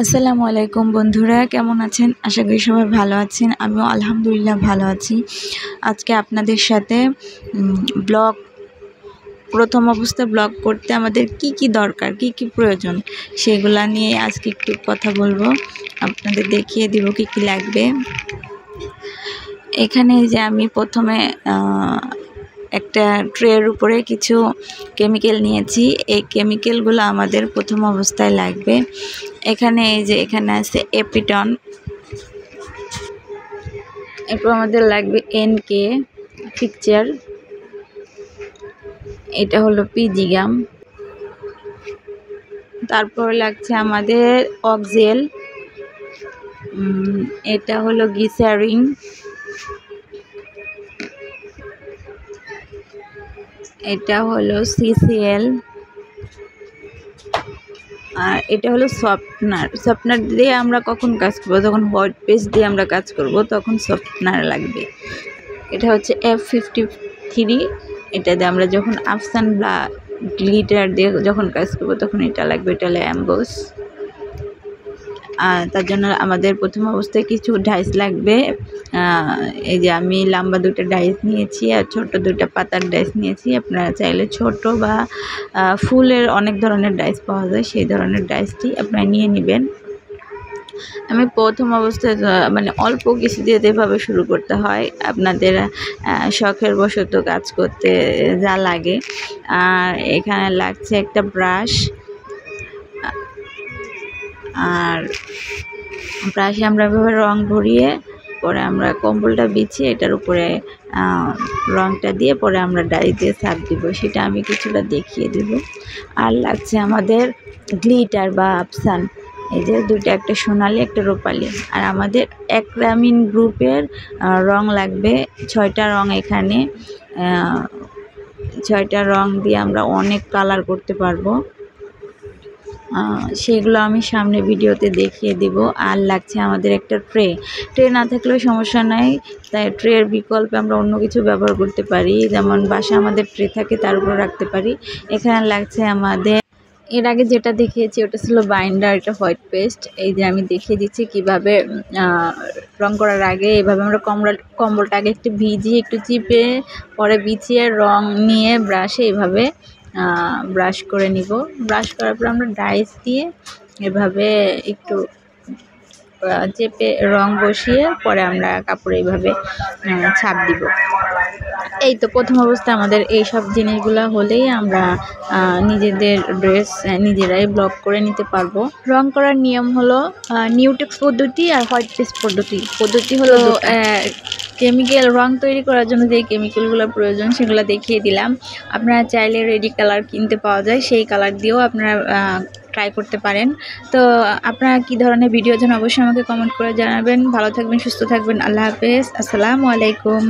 আসসালামু আলাইকুম বন্ধুরা, কেমন আছেন? আশা করি সবাই ভালো আছেন। আমিও আলহামদুলিল্লাহ ভালো আছি। আজকে আপনাদের সাথে ব্লগ প্রথম অবস্থায় ব্লগ করতে আমাদের কি দরকার, কি প্রয়োজন সেগুলা নিয়ে আজকে একটু কথা বলবো। আপনাদের দেখিয়ে দিব কি লাগবে। এখানে যে আমি প্রথমে একটা ট্রের উপরে কিছু কেমিক্যাল নিয়েছি। এই কেমিক্যালগুলো আমাদের প্রথম অবস্থায় লাগবে। এখানে এখানে আছে এপিটন, এরপর আমাদের লাগবে NK পিকচার, এটা হলো পিজিগাম, তারপর লাগছে আমাদের অক্সেল, এটা হলো গ্লিসারিন, এটা হলো CCL, আর এটা হলো সফটনার দিয়ে আমরা কখন কাজ করব, যখন হোয়াইট পেস্ট দিয়ে আমরা কাজ করব তখন সফটনার লাগবে। এটা হচ্ছে F53, এটা দিয়ে আমরা যখন আফসান বা গ্লিটার দিয়ে যখন কাজ করব তখন এটা লাগবে। এটা হলো অ্যাম্বোস। তার জন্য আমাদের প্রথম অবস্থায় কিছু ডাইস লাগবে। এই যে আমি লম্বা দুটো ডাইস নিয়েছি আর ছোট দুটো পাতার ডাইস নিয়েছি। আপনারা চাইলে ছোট বা ফুলের অনেক ধরনের ডাইস পাওয়া যায়, সেই ধরনের ডাইসটি আপনারা নিয়ে নেবেন। আমি প্রথম অবস্থায় মানে অল্প কিছু দিয়ে এভাবে শুরু করতে হয়, আপনাদের শখের বশত কাজ করতে যা লাগে। আর এখানে লাগছে একটা ব্রাশ, আর ব্রাশে আমরা এভাবে রং ভরিয়ে পরে আমরা কম্বলটা বিছিয়ে এটার উপরে রংটা দিয়ে পরে আমরা ডাই দিয়ে ছাপ দিব, সেটা আমি কিছুটা দেখিয়ে দেব। আর লাগছে আমাদের গ্লিটার বা আফসান, এই যে দুইটা, একটা সোনালি একটা রূপালি। আর আমাদের অ্যাক্রামিন গ্রুপের রং লাগবে 6টা রং। এখানে 6টা রং দিয়ে আমরা অনেক কালার করতে পারবো, সেগুলো আমি সামনে ভিডিওতে দেখিয়ে দিব। আর লাগছে আমাদের একটা ট্রে না থাকলেও সমস্যা নাই, তাই ট্রের বিকল্পে আমরা অন্য কিছু ব্যবহার করতে পারি, যেমন বাসা আমাদের ট্রে থাকে তার উপর রাখতে পারি। এখানে লাগছে আমাদের, এর আগে যেটা দেখিয়েছি ওটা ছিল বাইন্ডার, এটা হোয়াইট পেস্ট। এই যে আমি দেখিয়ে দিচ্ছি কিভাবে রং করার আগে এভাবে আমরা কম্বলটা আগে একটু ভিজিয়ে একটু চিপে পরে বিছিয়ে রং নিয়ে ব্রাশে এভাবে ব্রাশ করে নিব। ব্রাশ করার পর আমরা ডাইস দিয়ে এভাবে একটু চেপে রং বসিয়ে পরে আমরা কাপড়ে এইভাবে ছাপ দিব। এই তো প্রথম অবস্থায় আমাদের এই সব জিনিসগুলো হলেই আমরা নিজেদের ড্রেস নিজেরাই ব্লক করে নিতে পারবো। রং করার নিয়ম হলো নিউটেক্স পদ্ধতি আর হোয়াইট পেস্ট পদ্ধতি হলো কেমিক্যাল রং তৈরি করার জন্য যে কেমিক্যালগুলো প্রয়োজন সেগুলো দেখিয়ে দিলাম। আপনারা চাইলে রেডি কালার কিনতে পাওয়া যায়, সেই কালার দিয়েও আপনারা ট্রাই করতে পারেন। তো আপনারা কী ধরনের ভিডিও চান অবশ্যই আমাকে কমেন্ট করে জানাবেন। ভালো থাকবেন, সুস্থ থাকবেন। আল্লাহ হাফেজ, আসসালামু আলাইকুম।